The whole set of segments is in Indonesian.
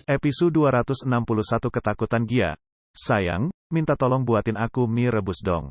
Episode 261 Ketakutan Gia. Sayang, minta tolong buatin aku mie rebus dong.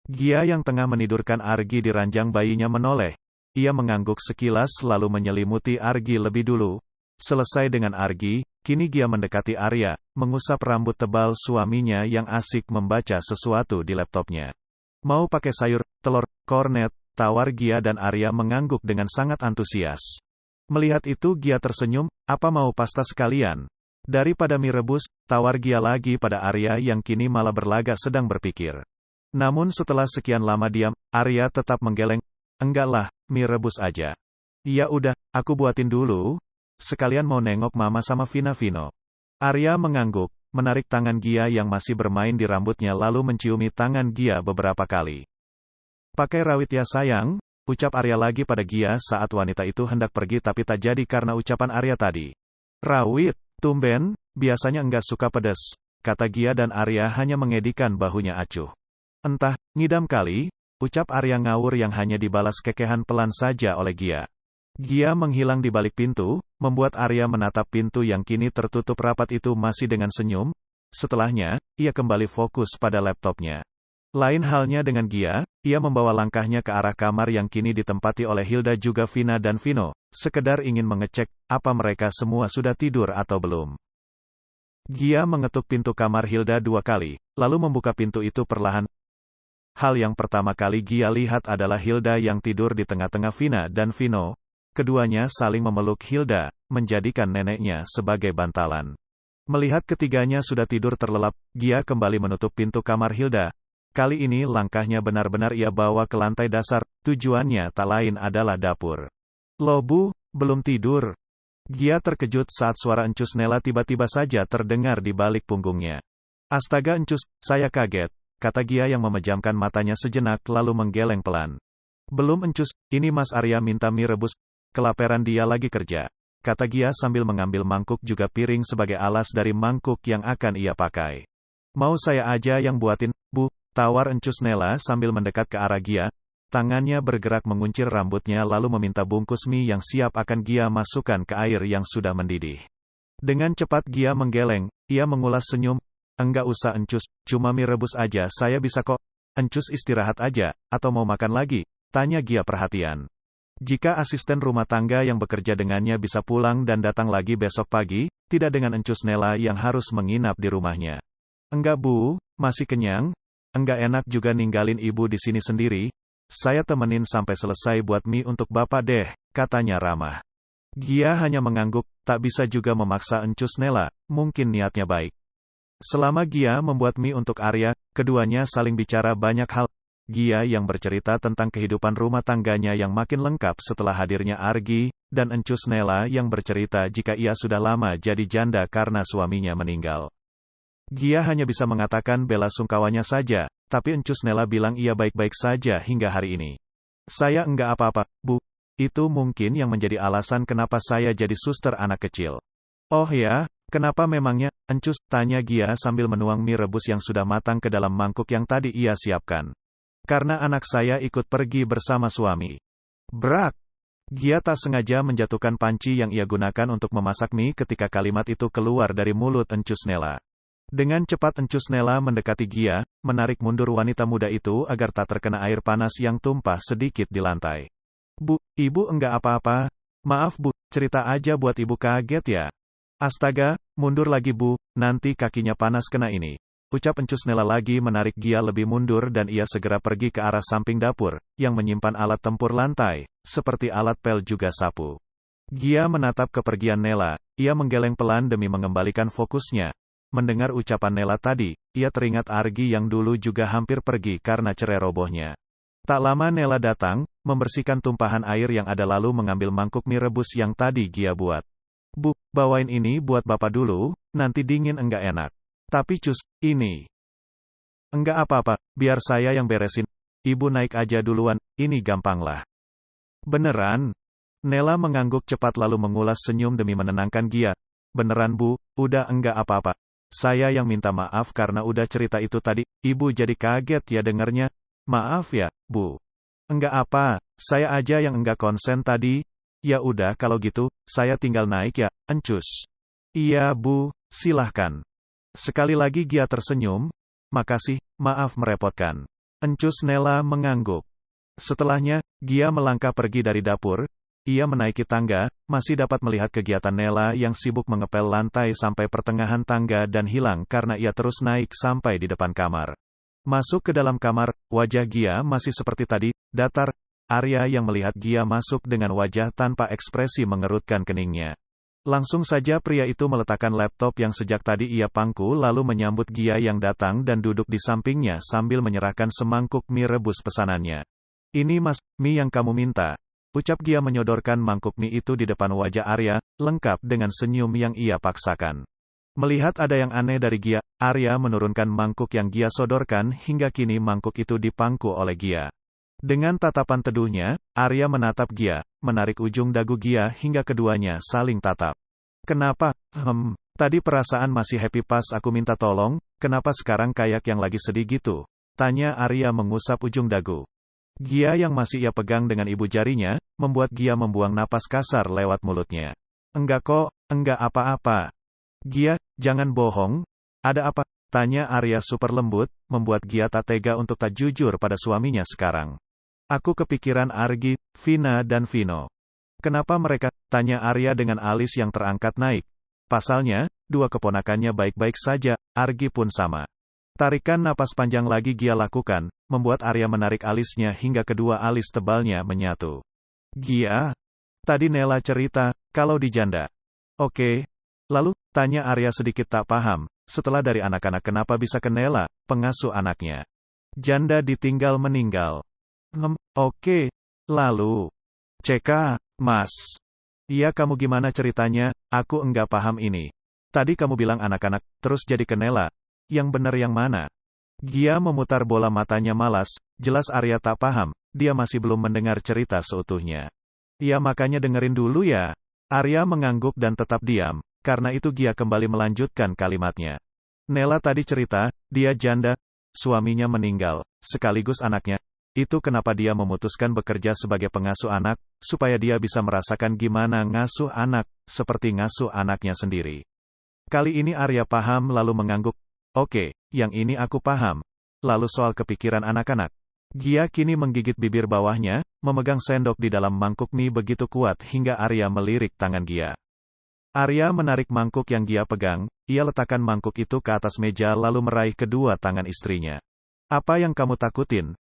Gia yang tengah menidurkan Argi di ranjang bayinya menoleh. Ia mengangguk sekilas lalu menyelimuti Argi lebih dulu. Selesai dengan Argi, kini Gia mendekati Arya, mengusap rambut tebal suaminya yang asik membaca sesuatu di laptopnya. Mau pakai sayur, telur, kornet, tawar Gia dan Arya mengangguk dengan sangat antusias. Melihat itu Gia tersenyum, apa mau pasta sekalian? Daripada mie rebus, tawar Gia lagi pada Arya yang kini malah berlagak sedang berpikir. Namun setelah sekian lama diam, Arya tetap menggeleng, enggak lah, mie rebus aja. Ya udah, aku buatin dulu. Sekalian mau nengok mama sama Vino. Arya mengangguk, menarik tangan Gia yang masih bermain di rambutnya lalu menciumi tangan Gia beberapa kali. Pakai rawit ya sayang, ucap Arya lagi pada Gia saat wanita itu hendak pergi tapi tak jadi karena ucapan Arya tadi. Rawit? Tumben, biasanya enggak suka pedas, kata Gia dan Arya hanya mengedikan bahunya acuh. Entah, ngidam kali, ucap Arya ngawur yang hanya dibalas kekehan pelan saja oleh Gia. Gia menghilang di balik pintu, membuat Arya menatap pintu yang kini tertutup rapat itu masih dengan senyum. Setelahnya, ia kembali fokus pada laptopnya. Lain halnya dengan Gia, ia membawa langkahnya ke arah kamar yang kini ditempati oleh Hilda juga Vina dan Vino, sekedar ingin mengecek, apa mereka semua sudah tidur atau belum. Gia mengetuk pintu kamar Hilda 2 kali, lalu membuka pintu itu perlahan. Hal yang pertama kali Gia lihat adalah Hilda yang tidur di tengah-tengah Vina dan Vino. Keduanya saling memeluk Hilda, menjadikan neneknya sebagai bantalan. Melihat ketiganya sudah tidur terlelap, Gia kembali menutup pintu kamar Hilda. Kali ini langkahnya benar-benar ia bawa ke lantai dasar, tujuannya tak lain adalah dapur. Loh Bu, belum tidur? Gia terkejut saat suara Encus Nela tiba-tiba saja terdengar di balik punggungnya. Astaga Encus, saya kaget, kata Gia yang memejamkan matanya sejenak lalu menggeleng pelan. Belum Encus, ini Mas Arya minta mie rebus, kelaparan dia lagi kerja, kata Gia sambil mengambil mangkuk juga piring sebagai alas dari mangkuk yang akan ia pakai. Mau saya aja yang buatin, Bu? Tawar Encus Nela sambil mendekat ke arah Gia, tangannya bergerak menguncir rambutnya lalu meminta bungkus mie yang siap akan Gia masukkan ke air yang sudah mendidih. Dengan cepat Gia menggeleng, ia mengulas senyum, enggak usah Encus, cuma mie rebus aja saya bisa kok. Encus istirahat aja, atau mau makan lagi? Tanya Gia perhatian. Jika asisten rumah tangga yang bekerja dengannya bisa pulang dan datang lagi besok pagi, tidak dengan Encus Nela yang harus menginap di rumahnya. Enggak Bu, masih kenyang. Enggak enak juga ninggalin ibu di sini sendiri. Saya temenin sampai selesai buat mie untuk bapak deh, katanya ramah. Gia hanya mengangguk, tak bisa juga memaksa Encus Nela, mungkin niatnya baik. Selama Gia membuat mie untuk Arya, keduanya saling bicara banyak hal. Gia yang bercerita tentang kehidupan rumah tangganya yang makin lengkap setelah hadirnya Argi, dan Encus Nela yang bercerita jika ia sudah lama jadi janda karena suaminya meninggal. Gia hanya bisa mengatakan bela sungkawanya saja, tapi Encus Nela bilang ia baik-baik saja hingga hari ini. Saya enggak apa-apa, Bu. Itu mungkin yang menjadi alasan kenapa saya jadi suster anak kecil. Oh ya, kenapa memangnya, Encus? Tanya Gia sambil menuang mie rebus yang sudah matang ke dalam mangkuk yang tadi ia siapkan. Karena anak saya ikut pergi bersama suami. Brak! Gia tak sengaja menjatuhkan panci yang ia gunakan untuk memasak mie ketika kalimat itu keluar dari mulut Encus Nela. Dengan cepat Encus Nela mendekati Gia, menarik mundur wanita muda itu agar tak terkena air panas yang tumpah sedikit di lantai. Bu, ibu enggak apa-apa. Maaf Bu, cerita aja buat ibu kaget ya. Astaga, mundur lagi Bu, nanti kakinya panas kena ini. Ucap Encus Nela lagi menarik Gia lebih mundur dan ia segera pergi ke arah samping dapur, yang menyimpan alat tempur lantai, seperti alat pel juga sapu. Gia menatap kepergian Nela, ia menggeleng pelan demi mengembalikan fokusnya. Mendengar ucapan Nela tadi, ia teringat Argi yang dulu juga hampir pergi karena cerai robohnya. Tak lama Nela datang, membersihkan tumpahan air yang ada lalu mengambil mangkuk mie rebus yang tadi Gia buat. Bu, bawain ini buat bapak dulu, nanti dingin enggak enak. Tapi Cus, ini. Enggak apa-apa, biar saya yang beresin. Ibu naik aja duluan, ini gampang lah. Beneran? Nela mengangguk cepat lalu mengulas senyum demi menenangkan Gia. Beneran Bu, udah enggak apa-apa. Saya yang minta maaf karena udah cerita itu tadi, ibu jadi kaget ya dengernya. Maaf ya, Bu. Enggak apa, saya aja yang enggak konsen tadi. Ya udah kalau gitu, saya tinggal naik ya, Encus. Iya Bu, silahkan. Sekali lagi Gia tersenyum. Makasih, maaf merepotkan. Encus Nella mengangguk. Setelahnya, Gia melangkah pergi dari dapur. Ia menaiki tangga, masih dapat melihat kegiatan Nella yang sibuk mengepel lantai sampai pertengahan tangga dan hilang karena ia terus naik sampai di depan kamar. Masuk ke dalam kamar, wajah Gia masih seperti tadi, datar. Arya yang melihat Gia masuk dengan wajah tanpa ekspresi mengerutkan keningnya. Langsung saja pria itu meletakkan laptop yang sejak tadi ia pangku lalu menyambut Gia yang datang dan duduk di sampingnya sambil menyerahkan semangkuk mie rebus pesanannya. Ini Mas, mie yang kamu minta. Ucap Gia menyodorkan mangkuk mie itu di depan wajah Arya, lengkap dengan senyum yang ia paksakan. Melihat ada yang aneh dari Gia, Arya menurunkan mangkuk yang Gia sodorkan hingga kini mangkuk itu dipangku oleh Gia. Dengan tatapan teduhnya, Arya menatap Gia, menarik ujung dagu Gia hingga keduanya saling tatap. Kenapa? Tadi perasaan masih happy pas aku minta tolong, kenapa sekarang kayak yang lagi sedih gitu? Tanya Arya mengusap ujung dagu. Gia yang masih ia pegang dengan ibu jarinya, membuat Gia membuang napas kasar lewat mulutnya. Enggak kok, enggak apa-apa. Gia, jangan bohong. Ada apa? Tanya Arya super lembut, membuat Gia tak tega untuk tak jujur pada suaminya sekarang. Aku kepikiran Argi, Vina dan Vino. Kenapa mereka? Tanya Arya dengan alis yang terangkat naik. Pasalnya, dua keponakannya baik-baik saja, Argi pun sama. Tarikan napas panjang lagi Gia lakukan, membuat Arya menarik alisnya hingga kedua alis tebalnya menyatu. Gia, tadi Nella cerita, kalau di janda. Oke. Lalu, tanya Arya sedikit tak paham, setelah dari anak-anak kenapa bisa ke Nella, pengasuh anaknya. Janda ditinggal meninggal. Oke. Lalu. CK, Mas. Iya kamu gimana ceritanya, aku enggak paham ini. Tadi kamu bilang anak-anak, terus jadi ke Nella. Yang benar yang mana? Gia memutar bola matanya malas, jelas Arya tak paham, dia masih belum mendengar cerita seutuhnya. Ya makanya dengerin dulu ya. Arya mengangguk dan tetap diam. Karena itu Gia kembali melanjutkan kalimatnya. Nella tadi cerita, dia janda, suaminya meninggal, sekaligus anaknya. Itu kenapa dia memutuskan bekerja sebagai pengasuh anak, supaya dia bisa merasakan gimana ngasuh anak, seperti ngasuh anaknya sendiri. Kali ini Arya paham lalu mengangguk. Oke, yang ini aku paham. Lalu soal kepikiran anak-anak. Gia kini menggigit bibir bawahnya, memegang sendok di dalam mangkuk mie begitu kuat hingga Arya melirik tangan Gia. Arya menarik mangkuk yang Gia pegang, ia letakkan mangkuk itu ke atas meja lalu meraih kedua tangan istrinya. Apa yang kamu takutin?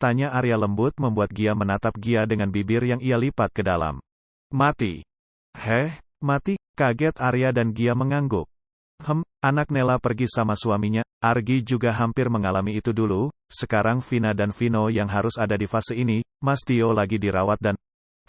Tanya Arya lembut membuat Gia menatap Gia dengan bibir yang ia lipat ke dalam. Mati. Mati? Kaget Arya dan Gia mengangguk. Anak Nella pergi sama suaminya, Argi juga hampir mengalami itu dulu, sekarang Vina dan Vino yang harus ada di fase ini, Mas Tio lagi dirawat dan...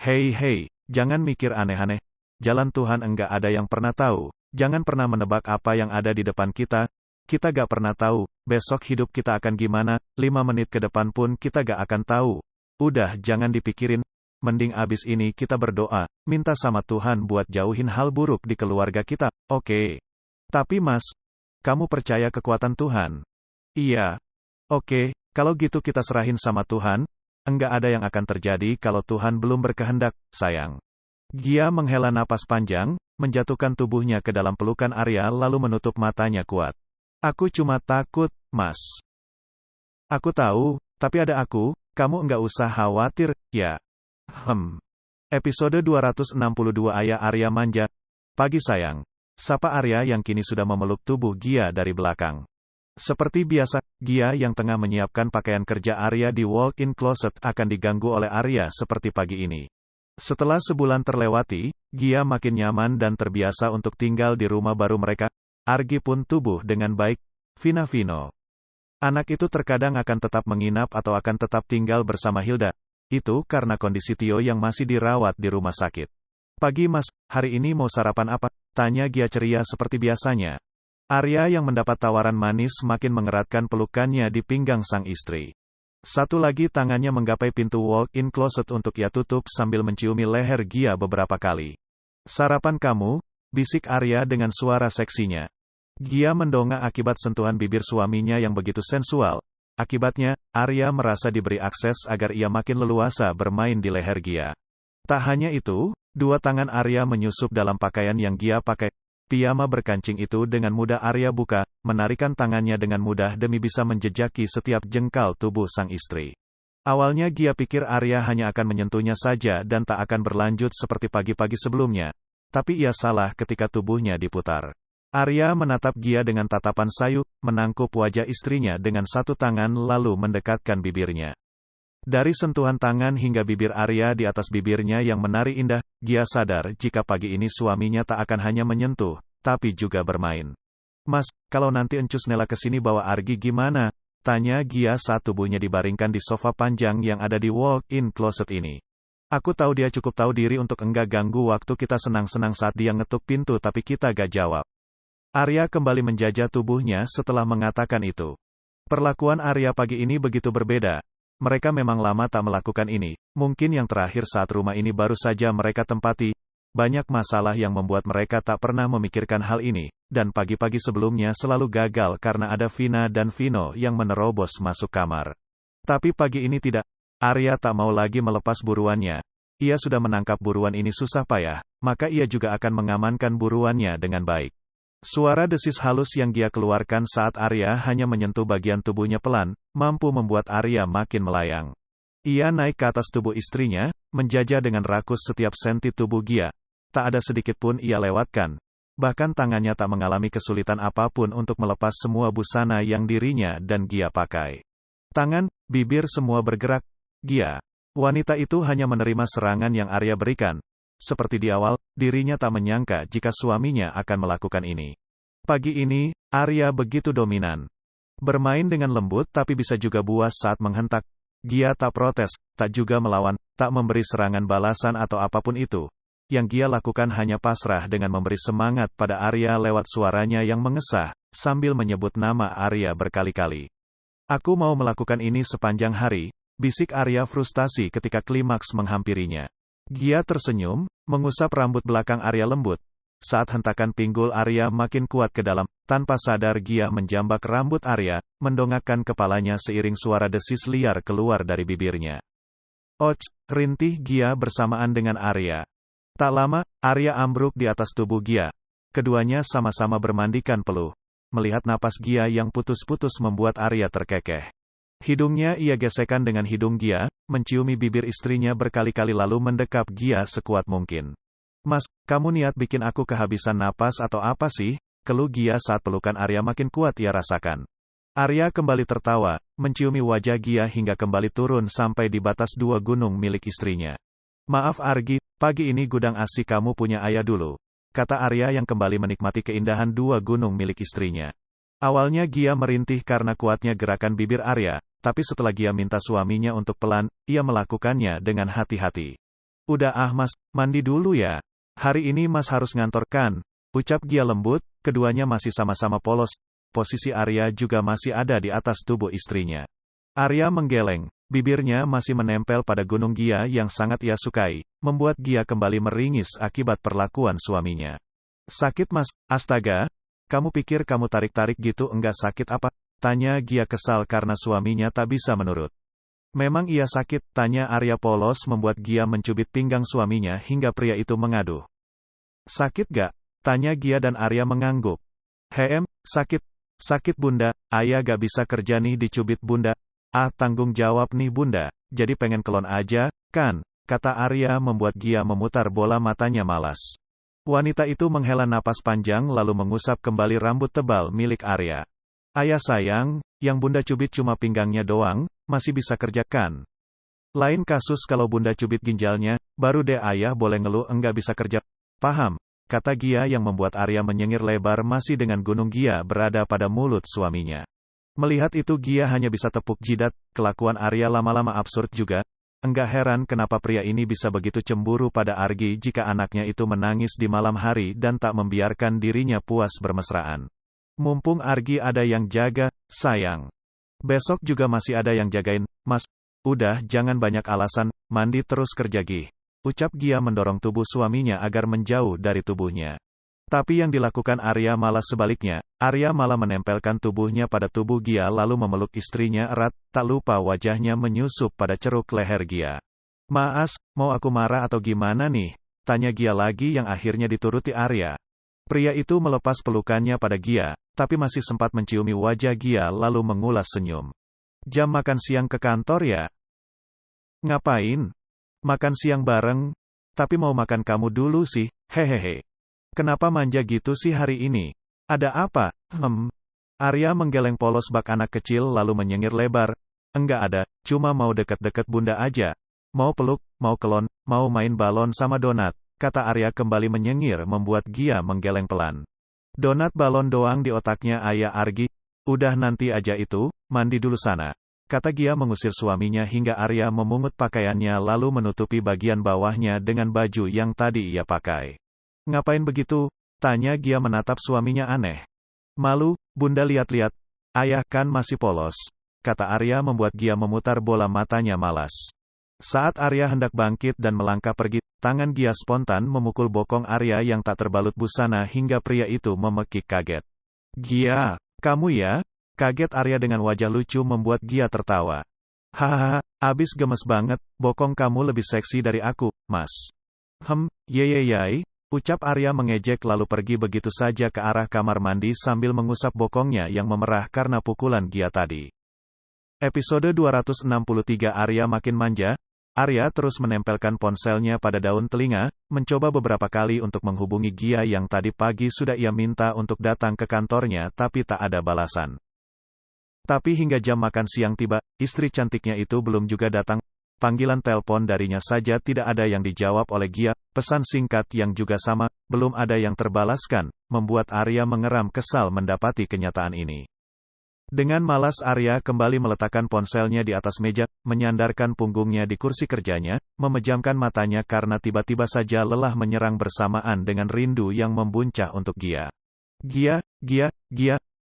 Hei, jangan mikir aneh-aneh. Jalan Tuhan enggak ada yang pernah tahu. Jangan pernah menebak apa yang ada di depan kita. Kita gak pernah tahu, besok hidup kita akan gimana, 5 menit ke depan pun kita gak akan tahu. Udah, jangan dipikirin. Mending abis ini kita berdoa, minta sama Tuhan buat jauhin hal buruk di keluarga kita, oke? Tapi Mas, kamu percaya kekuatan Tuhan? Iya. Oke, kalau gitu kita serahin sama Tuhan. Enggak ada yang akan terjadi kalau Tuhan belum berkehendak, sayang. Gia menghela napas panjang, menjatuhkan tubuhnya ke dalam pelukan Arya lalu menutup matanya kuat. Aku cuma takut, Mas. Aku tahu, tapi ada aku, kamu enggak usah khawatir, ya. Episode 262 Ayah Arya manja. Pagi sayang. Sapa Arya yang kini sudah memeluk tubuh Gia dari belakang. Seperti biasa, Gia yang tengah menyiapkan pakaian kerja Arya di walk-in closet akan diganggu oleh Arya seperti pagi ini. Setelah sebulan terlewati, Gia makin nyaman dan terbiasa untuk tinggal di rumah baru mereka. Argi pun tumbuh dengan baik. Vino. Anak itu terkadang akan tetap menginap atau akan tetap tinggal bersama Hilda. Itu karena kondisi Tio yang masih dirawat di rumah sakit. Pagi Mas, hari ini mau sarapan apa? Tanya Gia ceria seperti biasanya. Arya yang mendapat tawaran manis makin mengeratkan pelukannya di pinggang sang istri. Satu lagi tangannya menggapai pintu walk-in closet untuk ia tutup sambil menciumi leher Gia beberapa kali. Sarapan kamu? Bisik Arya dengan suara seksinya. Gia mendongak akibat sentuhan bibir suaminya yang begitu sensual. Akibatnya, Arya merasa diberi akses agar ia makin leluasa bermain di leher Gia. Tak hanya itu, dua tangan Arya menyusup dalam pakaian yang Gia pakai. piyama berkancing itu dengan mudah Arya buka, menarikan tangannya dengan mudah demi bisa menjejaki setiap jengkal tubuh sang istri. Awalnya Gia pikir Arya hanya akan menyentuhnya saja dan tak akan berlanjut seperti pagi-pagi sebelumnya. Tapi ia salah ketika tubuhnya diputar. Arya menatap Gia dengan tatapan sayu, menangkup wajah istrinya dengan satu tangan lalu mendekatkan bibirnya. Dari sentuhan tangan hingga bibir Arya di atas bibirnya yang menari indah, Gia sadar jika pagi ini suaminya tak akan hanya menyentuh, tapi juga bermain. "Mas, kalau nanti Encus Nela kesini bawa Argi gimana?" tanya Gia saat tubuhnya dibaringkan di sofa panjang yang ada di walk-in closet ini. "Aku tahu dia cukup tahu diri untuk enggak ganggu waktu kita senang-senang saat dia ngetuk pintu tapi kita gak jawab." Arya kembali menjajah tubuhnya setelah mengatakan itu. Perlakuan Arya pagi ini begitu berbeda. Mereka memang lama tak melakukan ini, mungkin yang terakhir saat rumah ini baru saja mereka tempati. Banyak masalah yang membuat mereka tak pernah memikirkan hal ini, dan pagi-pagi sebelumnya selalu gagal karena ada Vina dan Vino yang menerobos masuk kamar. Tapi pagi ini tidak. Arya tak mau lagi melepas buruannya. Ia sudah menangkap buruan ini susah payah, maka ia juga akan mengamankan buruannya dengan baik. Suara desis halus yang Gia keluarkan saat Arya hanya menyentuh bagian tubuhnya pelan, mampu membuat Arya makin melayang. Ia naik ke atas tubuh istrinya, menjajah dengan rakus setiap senti tubuh Gia. Tak ada sedikit pun ia lewatkan. Bahkan tangannya tak mengalami kesulitan apapun untuk melepas semua busana yang dirinya dan Gia pakai. Tangan, bibir semua bergerak. Gia. Wanita itu hanya menerima serangan yang Arya berikan. Seperti di awal, dirinya tak menyangka jika suaminya akan melakukan ini. Pagi ini, Arya begitu dominan. Bermain dengan lembut tapi bisa juga buas saat menghentak. Gia tak protes, tak juga melawan, tak memberi serangan balasan atau apapun itu. Yang Gia lakukan hanya pasrah dengan memberi semangat pada Arya lewat suaranya yang mengesah, sambil menyebut nama Arya berkali-kali. "Aku mau melakukan ini sepanjang hari," bisik Arya frustasi ketika klimaks menghampirinya. Gia tersenyum, mengusap rambut belakang Arya lembut. Saat hentakan pinggul Arya makin kuat ke dalam, tanpa sadar Gia menjambak rambut Arya, mendongakkan kepalanya seiring suara desis liar keluar dari bibirnya. "Och!" rintih Gia bersamaan dengan Arya. Tak lama, Arya ambruk di atas tubuh Gia. Keduanya sama-sama bermandikan peluh. Melihat napas Gia yang putus-putus membuat Arya terkekeh. Hidungnya ia gesekkan dengan hidung Gia, menciumi bibir istrinya berkali-kali lalu mendekap Gia sekuat mungkin. "Mas, kamu niat bikin aku kehabisan napas atau apa sih?" keluh Gia saat pelukan Arya makin kuat ia rasakan. Arya kembali tertawa, menciumi wajah Gia hingga kembali turun sampai di batas dua gunung milik istrinya. "Maaf Argi, pagi ini gudang asik kamu punya ayah dulu," kata Arya yang kembali menikmati keindahan dua gunung milik istrinya. Awalnya Gia merintih karena kuatnya gerakan bibir Arya, tapi setelah Gia minta suaminya untuk pelan, ia melakukannya dengan hati-hati. "Udah Mas, mandi dulu ya. Hari ini Mas harus ngantor kan?" ucap Gia lembut, keduanya masih sama-sama polos. Posisi Arya juga masih ada di atas tubuh istrinya. Arya menggeleng, bibirnya masih menempel pada gunung Gia yang sangat ia sukai, membuat Gia kembali meringis akibat perlakuan suaminya. "Sakit Mas, astaga. Kamu pikir kamu tarik-tarik gitu enggak sakit apa?" tanya Gia kesal karena suaminya tak bisa menurut. "Memang iya sakit," tanya Arya polos membuat Gia mencubit pinggang suaminya hingga pria itu mengaduh. "Sakit gak?" tanya Gia dan Arya mengangguk. Sakit. Sakit Bunda, ayah gak bisa kerja nih," dicubit Bunda. "Ah tanggung jawab nih Bunda, jadi pengen kelon aja, kan?" kata Arya membuat Gia memutar bola matanya malas. Wanita itu menghela napas panjang lalu mengusap kembali rambut tebal milik Arya. "Ayah sayang, yang Bunda cubit cuma pinggangnya doang, masih bisa kerja kan? Lain kasus kalau Bunda cubit ginjalnya, baru deh ayah boleh ngeluh enggak bisa kerja." "Paham," kata Gia yang membuat Arya menyengir lebar masih dengan gunung Gia berada pada mulut suaminya. Melihat itu Gia hanya bisa tepuk jidat, kelakuan Arya lama-lama absurd juga. Enggak heran kenapa pria ini bisa begitu cemburu pada Argi jika anaknya itu menangis di malam hari dan tak membiarkan dirinya puas bermesraan. "Mumpung Argi ada yang jaga, sayang. Besok juga masih ada yang jagain, Mas. Udah jangan banyak alasan, mandi terus kerja gih," ucap Gia mendorong tubuh suaminya agar menjauh dari tubuhnya. Tapi yang dilakukan Arya malah sebaliknya, Arya malah menempelkan tubuhnya pada tubuh Gia lalu memeluk istrinya erat, tak lupa wajahnya menyusup pada ceruk leher Gia. "Maas, mau aku marah atau gimana nih?" tanya Gia lagi yang akhirnya dituruti Arya. Pria itu melepas pelukannya pada Gia, tapi masih sempat menciumi wajah Gia lalu mengulas senyum. Jam makan siang ke kantor ya? Ngapain? Makan siang bareng? Tapi mau makan kamu dulu sih, hehehe. Kenapa manja gitu sih hari ini? Ada apa? Arya menggeleng polos bak anak kecil lalu menyengir lebar. Enggak ada, cuma mau deket-deket bunda aja. Mau peluk, mau kelon, mau main balon sama donat, kata Arya kembali menyengir membuat Gia menggeleng pelan. Donat balon doang di otaknya ayah Argi. Udah nanti aja itu, mandi dulu sana. Kata Gia mengusir suaminya hingga Arya memungut pakaiannya lalu menutupi bagian bawahnya dengan baju yang tadi ia pakai. Ngapain begitu? Tanya Gia menatap suaminya aneh. Malu, bunda lihat-lihat. Ayah kan masih polos. Kata Arya membuat Gia memutar bola matanya malas. Saat Arya hendak bangkit dan melangkah pergi, tangan Gia spontan memukul bokong Arya yang tak terbalut busana hingga pria itu memekik kaget. Gia, kamu ya? Kaget Arya dengan wajah lucu membuat Gia tertawa. Hahaha, abis gemes banget, bokong kamu lebih seksi dari aku, mas. Yeyeyai, ucap Arya mengejek lalu pergi begitu saja ke arah kamar mandi sambil mengusap bokongnya yang memerah karena pukulan Gia tadi. Episode 263 Arya makin manja. Arya terus menempelkan ponselnya pada daun telinga, mencoba beberapa kali untuk menghubungi Gia yang tadi pagi sudah ia minta untuk datang ke kantornya tapi tak ada balasan. Tapi hingga jam makan siang tiba, istri cantiknya itu belum juga datang. Panggilan telepon darinya saja tidak ada yang dijawab oleh Gia, pesan singkat yang juga sama, belum ada yang terbalaskan, membuat Arya mengeram kesal mendapati kenyataan ini. Dengan malas Arya kembali meletakkan ponselnya di atas meja, menyandarkan punggungnya di kursi kerjanya, memejamkan matanya karena tiba-tiba saja lelah menyerang bersamaan dengan rindu yang membuncah untuk Gia. Gia,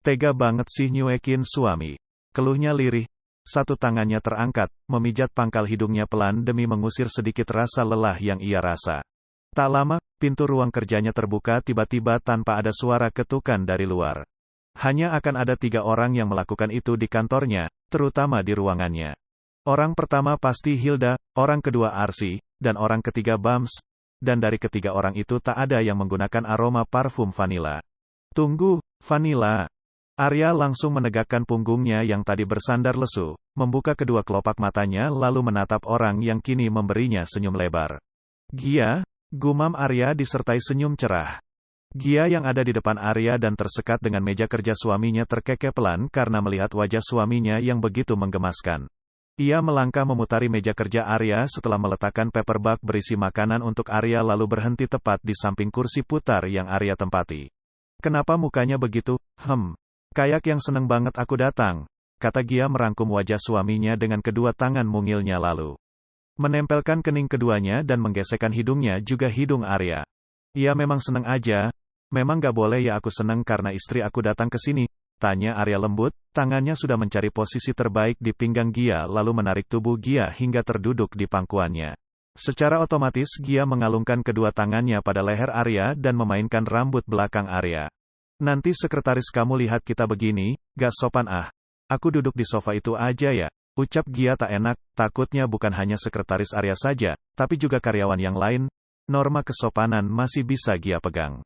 tega banget sih nyuekin suami. Keluhnya lirih. Satu tangannya terangkat, memijat pangkal hidungnya pelan demi mengusir sedikit rasa lelah yang ia rasa. Tak lama, pintu ruang kerjanya terbuka tiba-tiba tanpa ada suara ketukan dari luar. Hanya akan ada 3 orang yang melakukan itu di kantornya, terutama di ruangannya. Orang pertama pasti Hilda, orang kedua Arsi, dan orang ketiga Bams. Dan dari ketiga orang itu tak ada yang menggunakan aroma parfum vanila. Tunggu, vanila. Arya langsung menegakkan punggungnya yang tadi bersandar lesu, membuka kedua kelopak matanya lalu menatap orang yang kini memberinya senyum lebar. Gia, gumam Arya disertai senyum cerah. Gia yang ada di depan Arya dan tersekat dengan meja kerja suaminya terkekeh pelan karena melihat wajah suaminya yang begitu menggemaskan. Ia melangkah memutari meja kerja Arya setelah meletakkan paperback berisi makanan untuk Arya lalu berhenti tepat di samping kursi putar yang Arya tempati. Kenapa mukanya begitu? Kayak yang seneng banget aku datang, kata Gia merangkum wajah suaminya dengan kedua tangan mungilnya lalu menempelkan kening keduanya dan menggesekkan hidungnya juga hidung Arya. Ia memang seneng aja. Memang gak boleh ya aku seneng karena istri aku datang ke sini, tanya Arya lembut, tangannya sudah mencari posisi terbaik di pinggang Gia lalu menarik tubuh Gia hingga terduduk di pangkuannya. Secara otomatis Gia mengalungkan kedua tangannya pada leher Arya dan memainkan rambut belakang Arya. Nanti sekretaris kamu lihat kita begini, gak sopan ah. Aku duduk di sofa itu aja ya, ucap Gia tak enak, takutnya bukan hanya sekretaris Arya saja, tapi juga karyawan yang lain. Norma kesopanan masih bisa Gia pegang.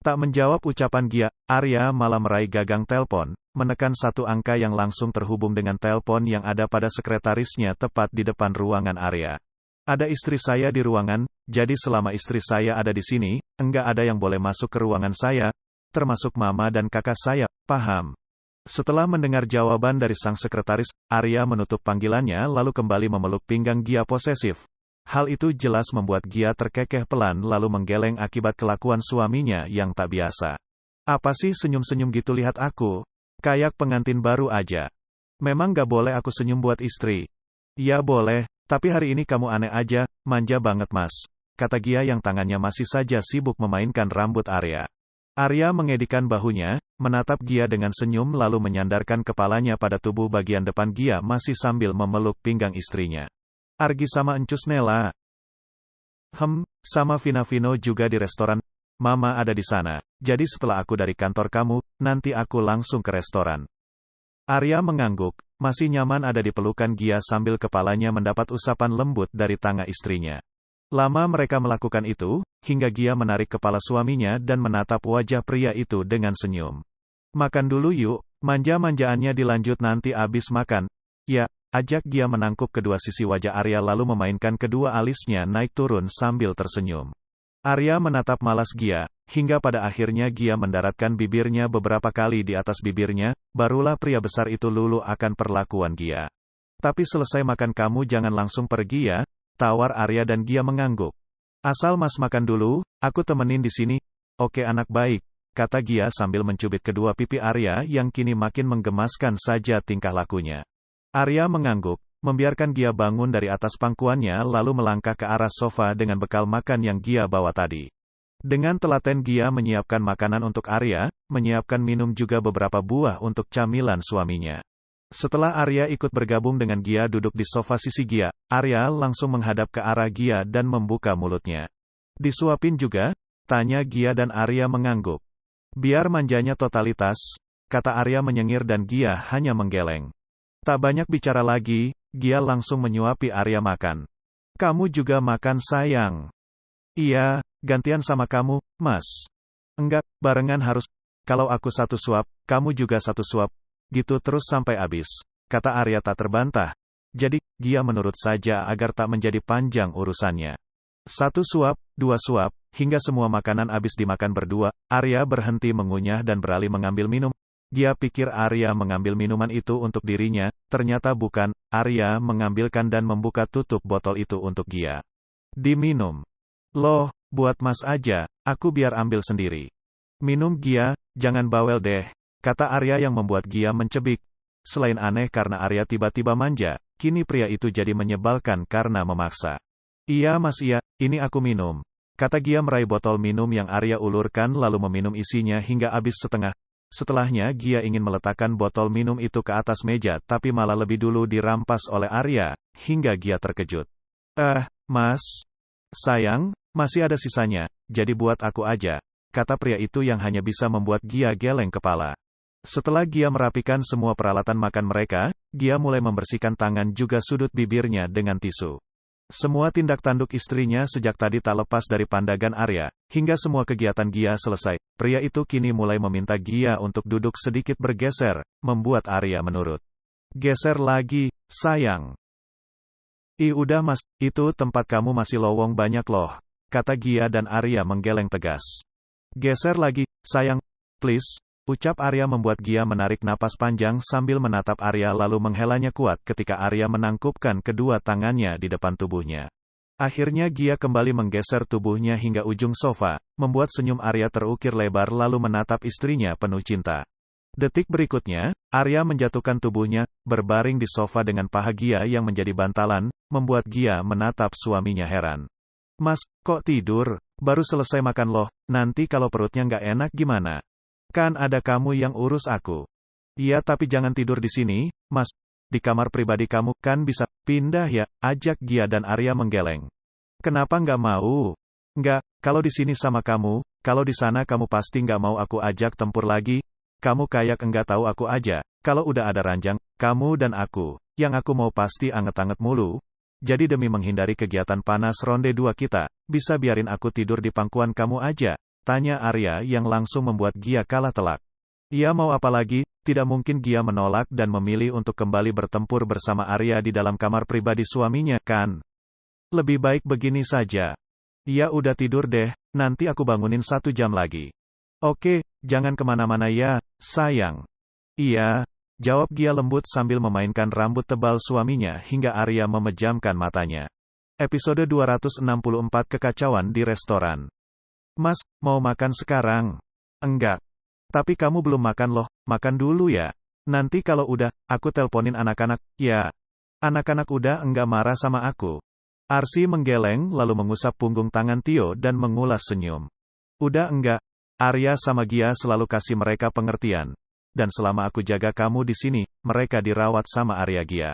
Tak menjawab ucapan Gia, Arya malah meraih gagang telepon, menekan satu angka yang langsung terhubung dengan telepon yang ada pada sekretarisnya tepat di depan ruangan Arya. Ada istri saya di ruangan, jadi selama istri saya ada di sini, enggak ada yang boleh masuk ke ruangan saya, termasuk mama dan kakak saya, paham? Setelah mendengar jawaban dari sang sekretaris, Arya menutup panggilannya lalu kembali memeluk pinggang Gia posesif. Hal itu jelas membuat Gia terkekeh pelan lalu menggeleng akibat kelakuan suaminya yang tak biasa. Apa sih senyum-senyum gitu lihat aku? Kayak pengantin baru aja. Memang gak boleh aku senyum buat istri? Ya boleh, tapi hari ini kamu aneh aja, manja banget mas. Kata Gia yang tangannya masih saja sibuk memainkan rambut Arya. Arya mengedikan bahunya, menatap Gia dengan senyum lalu menyandarkan kepalanya pada tubuh bagian depan Gia masih sambil memeluk pinggang istrinya. Argi sama Encus Nela. Sama Vina Vino juga di restoran. Mama ada di sana. Jadi setelah aku dari kantor kamu, nanti aku langsung ke restoran. Arya mengangguk, masih nyaman ada di pelukan Gia sambil kepalanya mendapat usapan lembut dari tangan istrinya. Lama mereka melakukan itu, hingga Gia menarik kepala suaminya dan menatap wajah pria itu dengan senyum. Makan dulu yuk, manja-manjaannya dilanjut nanti abis makan. Ya, ajak Gia menangkup kedua sisi wajah Arya lalu memainkan kedua alisnya naik turun sambil tersenyum. Arya menatap malas Gia, hingga pada akhirnya Gia mendaratkan bibirnya beberapa kali di atas bibirnya, barulah pria besar itu luluh akan perlakuan Gia. Tapi selesai makan kamu jangan langsung pergi ya, tawar Arya dan Gia mengangguk. Asal Mas makan dulu, aku temenin di sini. Oke anak baik, kata Gia sambil mencubit kedua pipi Arya yang kini makin menggemaskan saja tingkah lakunya. Arya mengangguk, membiarkan Gia bangun dari atas pangkuannya lalu melangkah ke arah sofa dengan bekal makan yang Gia bawa tadi. Dengan telaten Gia menyiapkan makanan untuk Arya, menyiapkan minum juga beberapa buah untuk camilan suaminya. Setelah Arya ikut bergabung dengan Gia duduk di sofa sisi Gia, Arya langsung menghadap ke arah Gia dan membuka mulutnya. Disuapin juga? Tanya Gia dan Arya mengangguk. Biar manjanya totalitas, kata Arya menyengir dan Gia hanya menggeleng. Tak banyak bicara lagi, Gia langsung menyuapi Arya makan. Kamu juga makan sayang. Iya, gantian sama kamu, Mas. Enggak, barengan harus. Kalau aku satu suap, kamu juga satu suap. Gitu terus sampai habis, kata Arya tak terbantah. Jadi, Gia menurut saja agar tak menjadi panjang urusannya. Satu suap, dua suap, hingga semua makanan habis dimakan berdua, Arya berhenti mengunyah dan beralih mengambil minum. Gia pikir Arya mengambil minuman itu untuk dirinya, ternyata bukan. Arya mengambilkan dan membuka tutup botol itu untuk Gia. Diminum. Loh, buat Mas aja, aku biar ambil sendiri. Minum Gia, jangan bawel deh. Kata Arya yang membuat Gia mencebik. Selain aneh karena Arya tiba-tiba manja, kini pria itu jadi menyebalkan karena memaksa. Iya Mas iya, ini aku minum. Kata Gia meraih botol minum yang Arya ulurkan lalu meminum isinya hingga habis setengah. Setelahnya Gia ingin meletakkan botol minum itu ke atas meja tapi malah lebih dulu dirampas oleh Arya, hingga Gia terkejut. Mas. Sayang, masih ada sisanya, jadi buat aku aja. Kata pria itu yang hanya bisa membuat Gia geleng kepala. Setelah Gia merapikan semua peralatan makan mereka, Gia mulai membersihkan tangan juga sudut bibirnya dengan tisu. Semua tindak tanduk istrinya sejak tadi tak lepas dari pandangan Arya, hingga semua kegiatan Gia selesai. Pria itu kini mulai meminta Gia untuk duduk sedikit bergeser, membuat Arya menurut. Geser lagi, sayang. Udah Mas, itu tempat kamu masih lowong banyak loh, kata Gia dan Arya menggeleng tegas. Geser lagi, sayang, please. Ucap Arya membuat Gia menarik napas panjang sambil menatap Arya lalu menghelanya kuat ketika Arya menangkupkan kedua tangannya di depan tubuhnya. Akhirnya Gia kembali menggeser tubuhnya hingga ujung sofa, membuat senyum Arya terukir lebar lalu menatap istrinya penuh cinta. Detik berikutnya, Arya menjatuhkan tubuhnya, berbaring di sofa dengan paha Gia yang menjadi bantalan, membuat Gia menatap suaminya heran. Mas, kok tidur? Baru selesai makan loh, nanti kalau perutnya nggak enak gimana? Kan ada kamu yang urus aku. Iya tapi jangan tidur di sini, Mas. Di kamar pribadi kamu kan bisa pindah ya, ajak Gia dan Arya menggeleng. Kenapa nggak mau? Nggak, kalau di sini sama kamu, kalau di sana kamu pasti nggak mau aku ajak tempur lagi. Kamu kayak enggak tahu aku aja. Kalau udah ada ranjang, kamu dan aku, yang aku mau pasti anget-anget mulu. Jadi demi menghindari kegiatan panas ronde 2 kita, bisa biarin aku tidur di pangkuan kamu aja. Tanya Arya yang langsung membuat Gia kalah telak. Ia mau apa lagi, tidak mungkin Gia menolak dan memilih untuk kembali bertempur bersama Arya di dalam kamar pribadi suaminya, kan? Lebih baik begini saja. Ia udah tidur deh, nanti aku bangunin 1 jam lagi. Oke, jangan kemana-mana ya, sayang. Iya, jawab Gia lembut sambil memainkan rambut tebal suaminya hingga Arya memejamkan matanya. Episode 264 Kekacauan di Restoran. Mas, mau makan sekarang? Enggak. Tapi kamu belum makan loh, makan dulu ya. Nanti kalau udah, aku telponin anak-anak, ya. Anak-anak udah enggak marah sama aku. Arsy menggeleng lalu mengusap punggung tangan Tio dan mengulas senyum. Udah enggak, Arya sama Gia selalu kasih mereka pengertian. Dan selama aku jaga kamu di sini, mereka dirawat sama Arya Gia.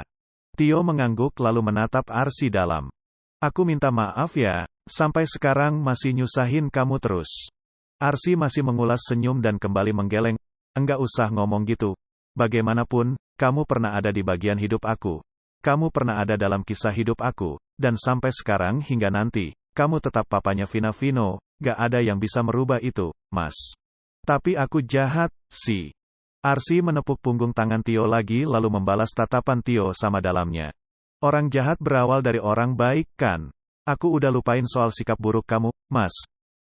Tio mengangguk lalu menatap Arsy dalam. Aku minta maaf ya, sampai sekarang masih nyusahin kamu terus. Arsy masih mengulas senyum dan kembali menggeleng. Enggak usah ngomong gitu. Bagaimanapun, kamu pernah ada di bagian hidup aku. Kamu pernah ada dalam kisah hidup aku, dan sampai sekarang hingga nanti, kamu tetap papanya Vina Vino, gak ada yang bisa merubah itu, Mas. Tapi aku jahat, sih. Arsy menepuk punggung tangan Tio lagi lalu membalas tatapan Tio sama dalamnya. Orang jahat berawal dari orang baik, kan? Aku udah lupain soal sikap buruk kamu, Mas.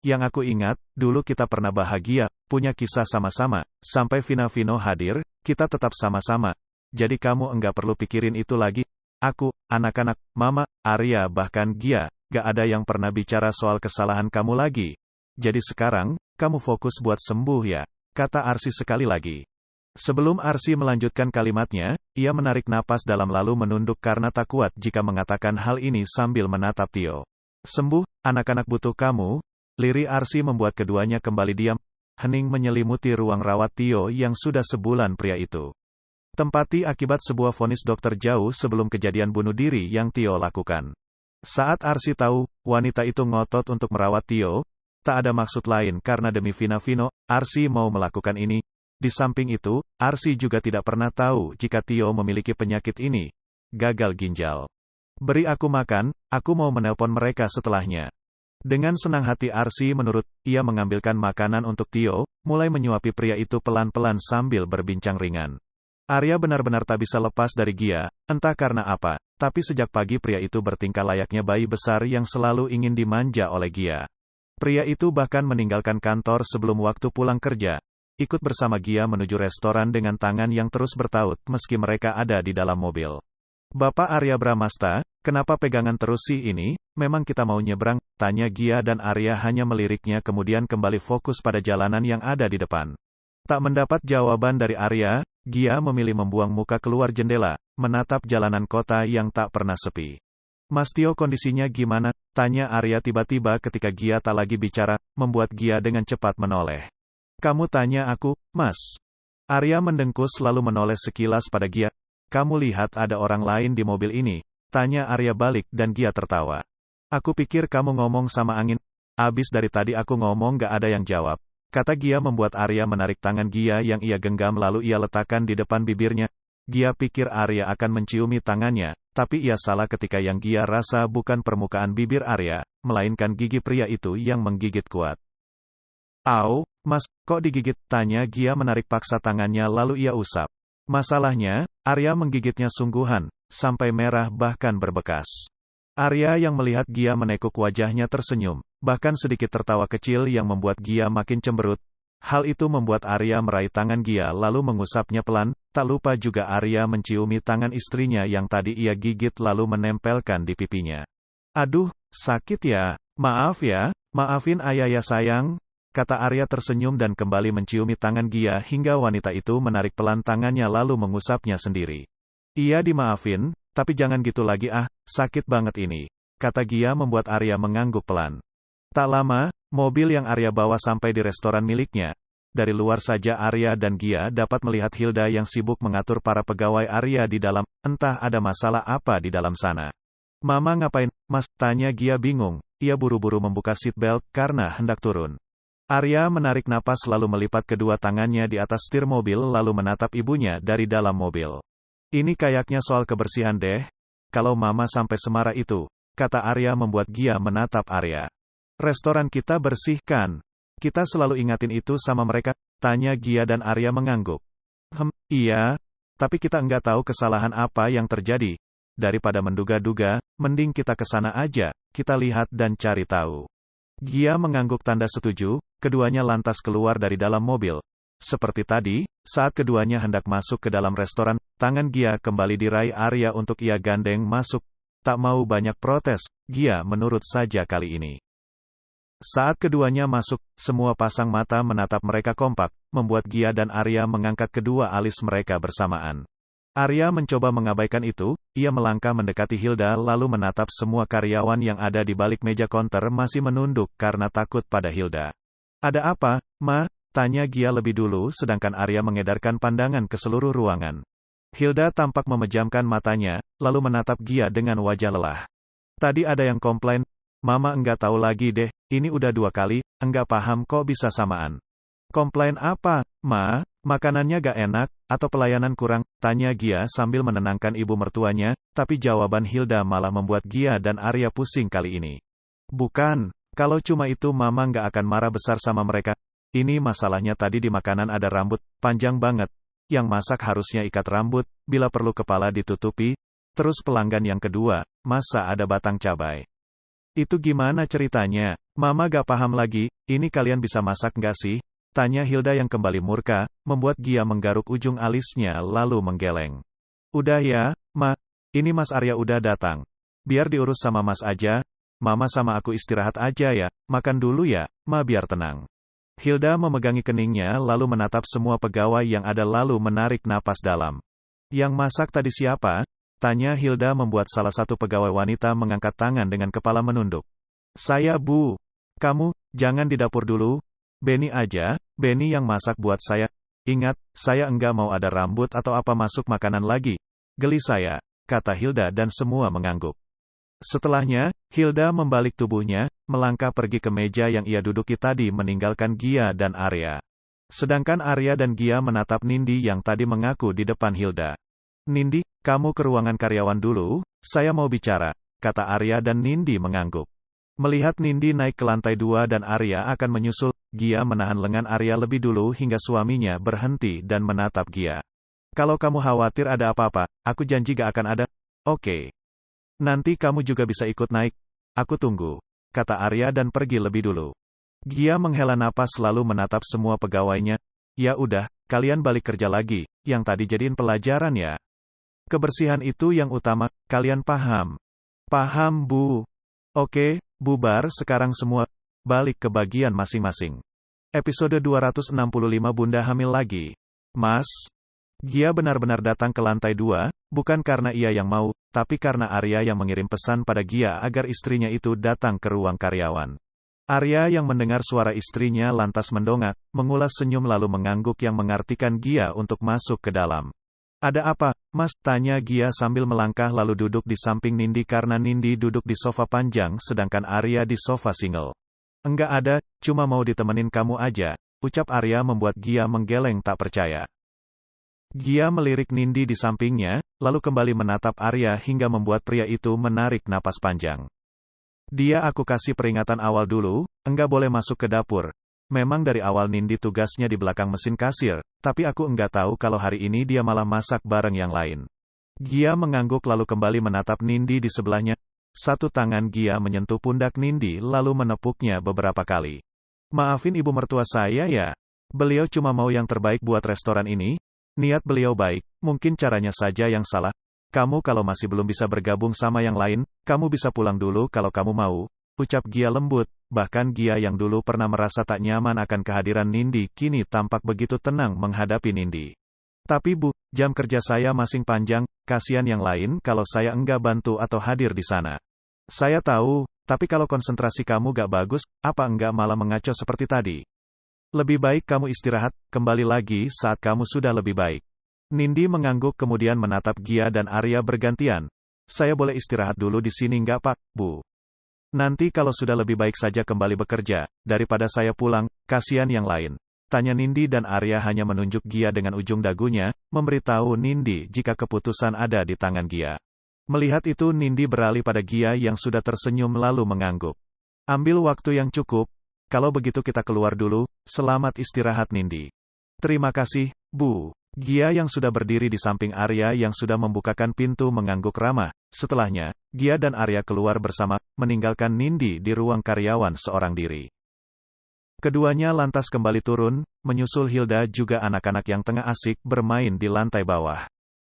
Yang aku ingat, dulu kita pernah bahagia, punya kisah sama-sama, sampai Vina Vino hadir, kita tetap sama-sama. Jadi kamu enggak perlu pikirin itu lagi. Aku, anak-anak, Mama, Arya bahkan Gia, gak ada yang pernah bicara soal kesalahan kamu lagi. Jadi sekarang, kamu fokus buat sembuh ya, kata Arsy sekali lagi. Sebelum Arsy melanjutkan kalimatnya, ia menarik napas dalam lalu menunduk karena tak kuat jika mengatakan hal ini sambil menatap Tio. Sembuh, anak-anak butuh kamu. Lirih Arsy membuat keduanya kembali diam. Hening menyelimuti ruang rawat Tio yang sudah sebulan pria itu. Tempati akibat sebuah vonis dokter jauh sebelum kejadian bunuh diri yang Tio lakukan. Saat Arsy tahu, wanita itu ngotot untuk merawat Tio, tak ada maksud lain karena demi Vina Vino, Arsy mau melakukan ini. Di samping itu, Arsy juga tidak pernah tahu jika Tio memiliki penyakit ini, gagal ginjal. Beri aku makan, aku mau menelpon mereka setelahnya. Dengan senang hati Arsy menurut, ia mengambilkan makanan untuk Tio, mulai menyuapi pria itu pelan-pelan sambil berbincang ringan. Arya benar-benar tak bisa lepas dari Gia, entah karena apa, tapi sejak pagi pria itu bertingkah layaknya bayi besar yang selalu ingin dimanja oleh Gia. Pria itu bahkan meninggalkan kantor sebelum waktu pulang kerja. Ikut bersama Gia menuju restoran dengan tangan yang terus bertaut meski mereka ada di dalam mobil. Bapak Arya Bramasta, kenapa pegangan terus sih ini? Memang kita mau nyebrang, tanya Gia dan Arya hanya meliriknya kemudian kembali fokus pada jalanan yang ada di depan. Tak mendapat jawaban dari Arya, Gia memilih membuang muka keluar jendela, menatap jalanan kota yang tak pernah sepi. Mas Tio kondisinya gimana? Tanya Arya tiba-tiba ketika Gia tak lagi bicara, membuat Gia dengan cepat menoleh. Kamu tanya aku, Mas. Arya mendengkus lalu menoleh sekilas pada Gia. Kamu lihat ada orang lain di mobil ini? Tanya Arya balik dan Gia tertawa. Aku pikir kamu ngomong sama angin. Abis dari tadi aku ngomong gak ada yang jawab. Kata Gia membuat Arya menarik tangan Gia yang ia genggam lalu ia letakkan di depan bibirnya. Gia pikir Arya akan menciumi tangannya, tapi ia salah ketika yang Gia rasa bukan permukaan bibir Arya, melainkan gigi pria itu yang menggigit kuat. Au, Mas, kok digigit? Tanya Gia menarik paksa tangannya lalu ia usap. Masalahnya, Arya menggigitnya sungguhan, sampai merah bahkan berbekas. Arya yang melihat Gia menekuk wajahnya tersenyum, bahkan sedikit tertawa kecil yang membuat Gia makin cemberut. Hal itu membuat Arya meraih tangan Gia lalu mengusapnya pelan, tak lupa juga Arya menciumi tangan istrinya yang tadi ia gigit lalu menempelkan di pipinya. Aduh, sakit ya, maafin ayah ya sayang. Kata Arya tersenyum dan kembali menciumi tangan Gia hingga wanita itu menarik pelan tangannya lalu mengusapnya sendiri. Iya dimaafin, tapi jangan gitu lagi sakit banget ini. Kata Gia membuat Arya mengangguk pelan. Tak lama, mobil yang Arya bawa sampai di restoran miliknya. Dari luar saja Arya dan Gia dapat melihat Hilda yang sibuk mengatur para pegawai Arya di dalam, entah ada masalah apa di dalam sana. Mama ngapain, Mas? Tanya Gia bingung, ia buru-buru membuka seatbelt karena hendak turun. Arya menarik napas lalu melipat kedua tangannya di atas setir mobil lalu menatap ibunya dari dalam mobil. Ini kayaknya soal kebersihan deh. Kalau Mama sampai semarah itu, kata Arya membuat Gia menatap Arya. Restoran kita bersih kan? Kita selalu ingatin itu sama mereka, tanya Gia dan Arya mengangguk. Iya, tapi kita enggak tahu kesalahan apa yang terjadi. Daripada menduga-duga, mending kita ke sana aja, kita lihat dan cari tahu. Gia mengangguk tanda setuju, keduanya lantas keluar dari dalam mobil. Seperti tadi, saat keduanya hendak masuk ke dalam restoran, tangan Gia kembali diraih Arya untuk ia gandeng masuk. Tak mau banyak protes, Gia menurut saja kali ini. Saat keduanya masuk, semua pasang mata menatap mereka kompak, membuat Gia dan Arya mengangkat kedua alis mereka bersamaan. Arya mencoba mengabaikan itu, ia melangkah mendekati Hilda lalu menatap semua karyawan yang ada di balik meja konter masih menunduk karena takut pada Hilda. Ada apa, Ma? Tanya Gia lebih dulu sedangkan Arya mengedarkan pandangan ke seluruh ruangan. Hilda tampak memejamkan matanya, lalu menatap Gia dengan wajah lelah. Tadi ada yang komplain, Mama enggak tahu lagi deh, ini udah 2 kali, enggak paham kok bisa samaan. Komplain apa, Ma? Makanannya gak enak, atau pelayanan kurang? Tanya Gia sambil menenangkan ibu mertuanya, tapi jawaban Hilda malah membuat Gia dan Arya pusing kali ini. Bukan, kalau cuma itu mama nggak akan marah besar sama mereka. Ini masalahnya tadi di makanan ada rambut, panjang banget. Yang masak harusnya ikat rambut, bila perlu kepala ditutupi. Terus pelanggan yang kedua, masa ada batang cabai. Itu gimana ceritanya? Mama gak paham lagi, ini kalian bisa masak nggak sih? Tanya Hilda yang kembali murka, membuat Gia menggaruk ujung alisnya lalu menggeleng. Udah ya, Ma. Ini Mas Arya udah datang. Biar diurus sama Mas aja. Mama sama aku istirahat aja ya, makan dulu ya, Ma biar tenang. Hilda memegangi keningnya lalu menatap semua pegawai yang ada lalu menarik napas dalam. Yang masak tadi siapa? Tanya Hilda membuat salah satu pegawai wanita mengangkat tangan dengan kepala menunduk. Saya Bu. Kamu, jangan di dapur dulu. Benny aja, Benny yang masak buat saya. Ingat, saya enggak mau ada rambut atau apa masuk makanan lagi. Geli saya, kata Hilda dan semua mengangguk. Setelahnya, Hilda membalik tubuhnya, melangkah pergi ke meja yang ia duduki tadi meninggalkan Gia dan Arya. Sedangkan Arya dan Gia menatap Nindi yang tadi mengaku di depan Hilda. Nindi, kamu ke ruangan karyawan dulu, saya mau bicara, kata Arya dan Nindi mengangguk. Melihat Nindi naik ke lantai 2 dan Arya akan menyusul, Gia menahan lengan Arya lebih dulu hingga suaminya berhenti dan menatap Gia. Kalau kamu khawatir ada apa-apa, aku janji gak akan ada. Oke. Nanti kamu juga bisa ikut naik. Aku tunggu, kata Arya dan pergi lebih dulu. Gia menghela napas lalu menatap semua pegawainya. Ya udah, kalian balik kerja lagi, yang tadi jadiin pelajaran ya. Kebersihan itu yang utama, kalian paham? Paham, Bu. Oke, bubar sekarang semua. Balik ke bagian masing-masing. Episode 265 Bunda hamil lagi. Mas. Gia benar-benar datang ke lantai 2, bukan karena ia yang mau, tapi karena Arya yang mengirim pesan pada Gia agar istrinya itu datang ke ruang karyawan. Arya yang mendengar suara istrinya lantas mendongak, mengulas senyum lalu mengangguk yang mengartikan Gia untuk masuk ke dalam. Ada apa, Mas? Tanya Gia sambil melangkah lalu duduk di samping Nindi karena Nindi duduk di sofa panjang sedangkan Arya di sofa single. Enggak ada, cuma mau ditemenin kamu aja, ucap Arya membuat Gia menggeleng tak percaya. Gia melirik Nindi di sampingnya, lalu kembali menatap Arya hingga membuat pria itu menarik napas panjang. Dia aku kasih peringatan awal dulu, enggak boleh masuk ke dapur. Memang dari awal Nindi tugasnya di belakang mesin kasir, tapi aku enggak tahu kalau hari ini dia malah masak bareng yang lain. Gia mengangguk lalu kembali menatap Nindi di sebelahnya. Satu tangan Gia menyentuh pundak Nindi lalu menepuknya beberapa kali. Maafin ibu mertua saya ya. Beliau cuma mau yang terbaik buat restoran ini. Niat beliau baik, mungkin caranya saja yang salah. Kamu kalau masih belum bisa bergabung sama yang lain, kamu bisa pulang dulu kalau kamu mau. Ucap Gia lembut, bahkan Gia yang dulu pernah merasa tak nyaman akan kehadiran Nindi kini tampak begitu tenang menghadapi Nindi. Tapi Bu, jam kerja saya masih panjang, kasihan yang lain kalau saya enggak bantu atau hadir di sana. Saya tahu, tapi kalau konsentrasi kamu gak bagus, apa enggak malah mengaco seperti tadi? Lebih baik kamu istirahat, kembali lagi saat kamu sudah lebih baik. Nindi mengangguk kemudian menatap Gia dan Arya bergantian. Saya boleh istirahat dulu di sini enggak Pak, Bu? Nanti kalau sudah lebih baik saja kembali bekerja, daripada saya pulang, kasihan yang lain. Tanya Nindi dan Arya hanya menunjuk Gia dengan ujung dagunya, memberitahu Nindi jika keputusan ada di tangan Gia. Melihat itu Nindi beralih pada Gia yang sudah tersenyum lalu mengangguk. Ambil waktu yang cukup, kalau begitu kita keluar dulu, selamat istirahat Nindi. Terima kasih, Bu. Gia yang sudah berdiri di samping Arya yang sudah membukakan pintu mengangguk ramah. Setelahnya, Gia dan Arya keluar bersama, meninggalkan Nindi di ruang karyawan seorang diri. Keduanya lantas kembali turun, menyusul Hilda juga anak-anak yang tengah asik bermain di lantai bawah.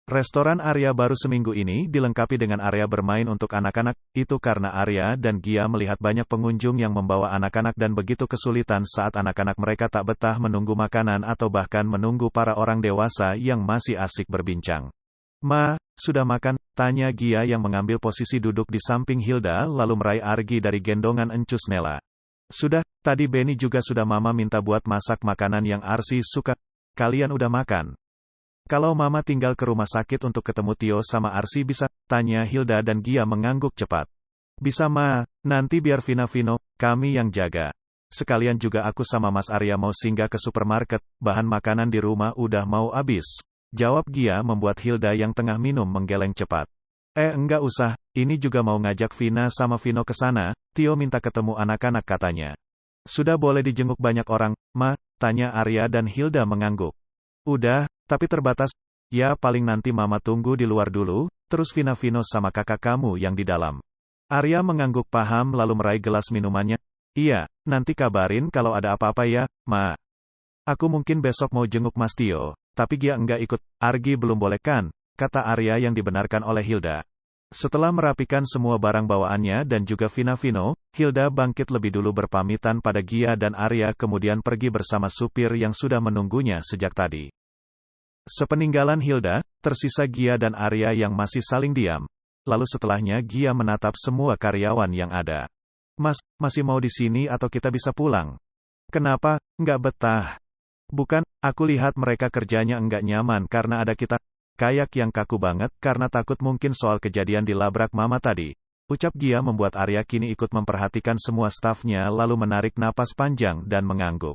Restoran Arya baru seminggu ini dilengkapi dengan area bermain untuk anak-anak, itu karena Arya dan Gia melihat banyak pengunjung yang membawa anak-anak dan begitu kesulitan saat anak-anak mereka tak betah menunggu makanan atau bahkan menunggu para orang dewasa yang masih asik berbincang. Ma, sudah makan? Tanya Gia yang mengambil posisi duduk di samping Hilda lalu meraih Argi dari gendongan Encus Nela. Sudah, tadi Benny juga sudah Mama minta buat masak makanan yang Arsi suka. Kalian udah makan? Kalau Mama tinggal ke rumah sakit untuk ketemu Tio sama Arsi bisa? Tanya Hilda dan Gia mengangguk cepat. Bisa Ma, nanti biar Vino, kami yang jaga. Sekalian juga aku sama Mas Arya mau singgah ke supermarket, bahan makanan di rumah udah mau habis. Jawab Gia membuat Hilda yang tengah minum menggeleng cepat. Enggak usah, ini juga mau ngajak Vina sama Vino ke sana, Tio minta ketemu anak-anak katanya. Sudah boleh dijenguk banyak orang, Ma? Tanya Arya dan Hilda mengangguk. Udah, tapi terbatas. Ya paling nanti Mama tunggu di luar dulu, terus Vina Vino sama kakak kamu yang di dalam. Arya mengangguk paham lalu meraih gelas minumannya. Iya, nanti kabarin kalau ada apa-apa ya, Ma. Aku mungkin besok mau jenguk Mas Tio, tapi Gia enggak ikut, Argi belum boleh kan? Kata Arya yang dibenarkan oleh Hilda. Setelah merapikan semua barang bawaannya dan juga Vina Vino, Hilda bangkit lebih dulu berpamitan pada Gia dan Arya kemudian pergi bersama supir yang sudah menunggunya sejak tadi. Sepeninggalan Hilda, tersisa Gia dan Arya yang masih saling diam. Lalu setelahnya Gia menatap semua karyawan yang ada. Mas, masih mau di sini atau kita bisa pulang? Kenapa, nggak betah? Bukan, aku lihat mereka kerjanya enggak nyaman karena ada kita. Kayak yang kaku banget karena takut mungkin soal kejadian dilabrak Mama tadi. Ucap Gia membuat Arya kini ikut memperhatikan semua stafnya lalu menarik napas panjang dan mengangguk.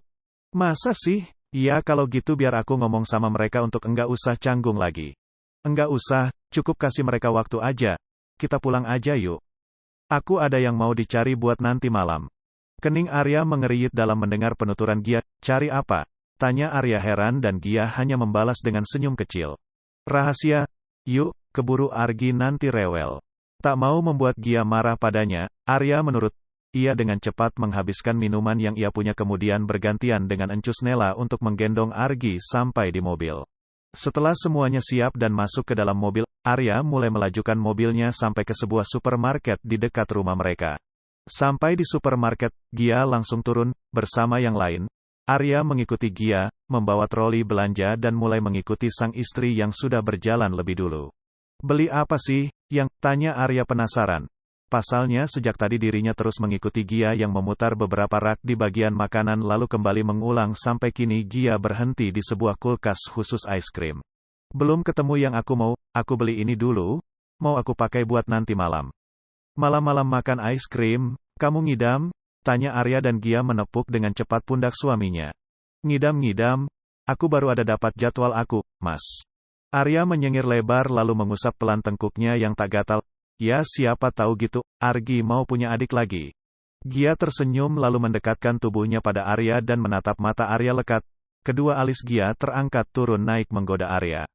Masa sih? Ya kalau gitu biar aku ngomong sama mereka untuk enggak usah canggung lagi. Enggak usah, cukup kasih mereka waktu aja. Kita pulang aja yuk. Aku ada yang mau dicari buat nanti malam. Kening Arya mengeriyit dalam mendengar penuturan Gia. Cari apa? Tanya Arya heran dan Gia hanya membalas dengan senyum kecil. Rahasia, yuk, keburu Argi nanti rewel. Tak mau membuat Gia marah padanya, Arya menurut. Ia dengan cepat menghabiskan minuman yang ia punya kemudian bergantian dengan Encus Nela untuk menggendong Argi sampai di mobil. Setelah semuanya siap dan masuk ke dalam mobil, Arya mulai melajukan mobilnya sampai ke sebuah supermarket di dekat rumah mereka. Sampai di supermarket, Gia langsung turun, bersama yang lain. Arya mengikuti Gia, membawa troli belanja dan mulai mengikuti sang istri yang sudah berjalan lebih dulu. Beli apa sih? Yang tanya Arya penasaran. Pasalnya sejak tadi dirinya terus mengikuti Gia yang memutar beberapa rak di bagian makanan lalu kembali mengulang sampai kini Gia berhenti di sebuah kulkas khusus es krim. Belum ketemu yang aku mau, aku beli ini dulu, mau aku pakai buat nanti malam. Malam-malam makan es krim, kamu ngidam? Tanya Arya dan Gia menepuk dengan cepat pundak suaminya. Ngidam-ngidam, aku baru ada dapat jadwal aku, Mas. Arya menyengir lebar lalu mengusap pelan tengkuknya yang tak gatal. Ya siapa tahu gitu, Argi mau punya adik lagi. Gia tersenyum lalu mendekatkan tubuhnya pada Arya dan menatap mata Arya lekat. Kedua alis Gia terangkat turun naik menggoda Arya.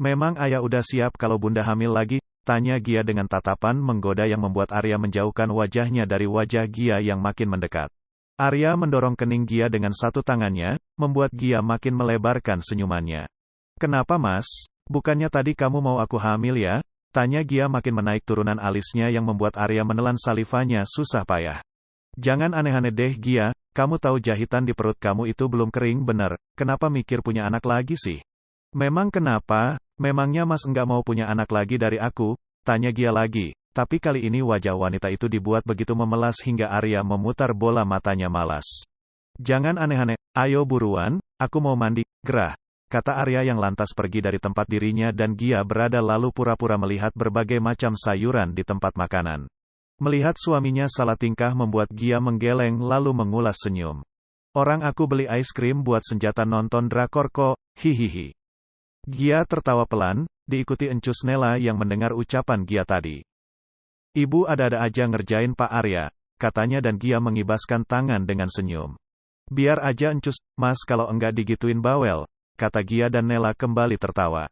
Memang ayah udah siap kalau bunda hamil lagi? Tanya Gia dengan tatapan menggoda yang membuat Arya menjauhkan wajahnya dari wajah Gia yang makin mendekat. Arya mendorong kening Gia dengan satu tangannya, membuat Gia makin melebarkan senyumannya. Kenapa Mas? Bukannya tadi kamu mau aku hamil ya? Tanya Gia makin menaik turunan alisnya yang membuat Arya menelan salivanya susah payah. Jangan aneh-aneh deh Gia, kamu tahu jahitan di perut kamu itu belum kering bener, kenapa mikir punya anak lagi sih? Memang kenapa? Memangnya Mas enggak mau punya anak lagi dari aku? Tanya Gia lagi, tapi kali ini wajah wanita itu dibuat begitu memelas hingga Arya memutar bola matanya malas. Jangan aneh-aneh, ayo buruan, aku mau mandi, gerah. Kata Arya yang lantas pergi dari tempat dirinya dan Gia berada lalu pura-pura melihat berbagai macam sayuran di tempat makanan. Melihat suaminya salah tingkah membuat Gia menggeleng lalu mengulas senyum. Orang aku beli es krim buat senjata nonton drakor kok, hihihi. Gia tertawa pelan, diikuti Encus Nela yang mendengar ucapan Gia tadi. Ibu ada-ada aja ngerjain Pak Arya, katanya dan Gia mengibaskan tangan dengan senyum. Biar aja Encus, Mas kalau enggak digituin bawel, kata Gia dan Nela kembali tertawa.